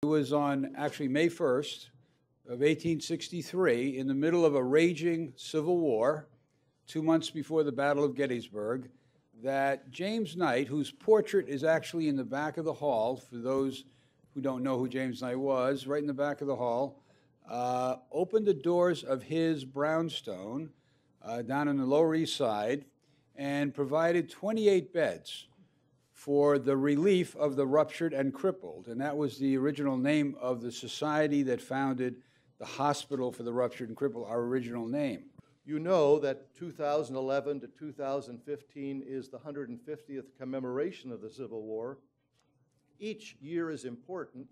It was on actually May 1st of 1863, in the middle of a raging civil war, 2 months before the Battle of Gettysburg, that James Knight, whose portrait is actually in the back of the hall, for those who don't know who James Knight was, right in the back of the hall, opened the doors of his brownstone down on the Lower East Side and provided 28 beds for the relief of the ruptured and crippled. And that was the original name of the society that founded the Hospital for the Ruptured and Crippled, our original name. You know that 2011 to 2015 is the 150th commemoration of the Civil War. Each year is important,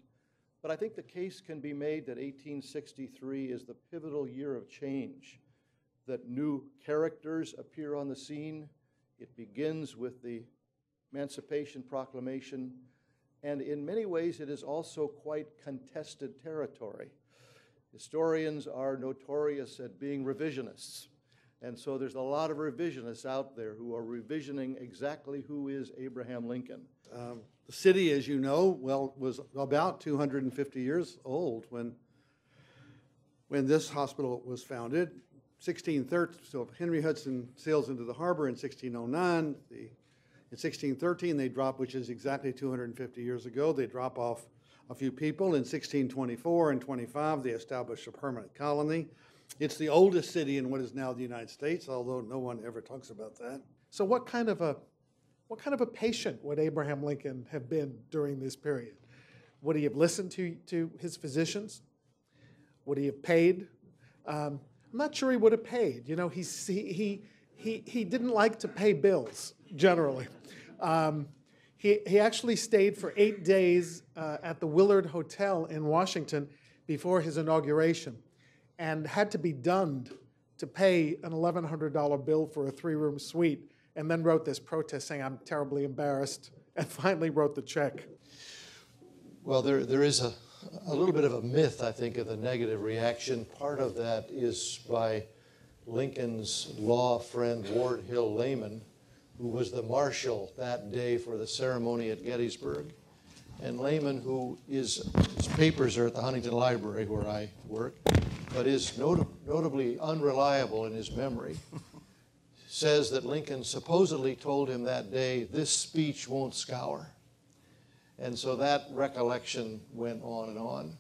but I think the case can be made that 1863 is the pivotal year of change, that new characters appear on the scene. It begins with the Emancipation Proclamation, and in many ways it is also quite contested territory. Historians are notorious at being revisionists, and so there's a lot of revisionists out there who are revisioning exactly who is Abraham Lincoln. The city, as you know, was about 250 years old when this hospital was founded. 1613, so Henry Hudson sails into the harbor in 1609. In 1613, they drop, which is exactly 250 years ago, they drop off a few people. In 1624 and 25, they establish a permanent colony. It's the oldest city in what is now the United States, although no one ever talks about that. So what kind of a patient would Abraham Lincoln have been during this period? Would he have listened to his physicians? Would he have paid? I'm not sure he would have paid. You know, he didn't like to pay bills generally. He actually stayed for 8 days at the Willard Hotel in Washington before his inauguration and had to be dunned to pay an $1,100 bill for a 3-room suite, and then wrote this protest saying, "I'm terribly embarrassed," and finally wrote the check. Well, there is a little bit of a myth, I think, of the negative reaction. Part of that is by Lincoln's law friend, Ward Hill Layman, who was the marshal that day for the ceremony at Gettysburg. And Layman, his papers are at the Huntington Library where I work, but is notably unreliable in his memory, says that Lincoln supposedly told him that day, "This speech won't scour." And so that recollection went on and on.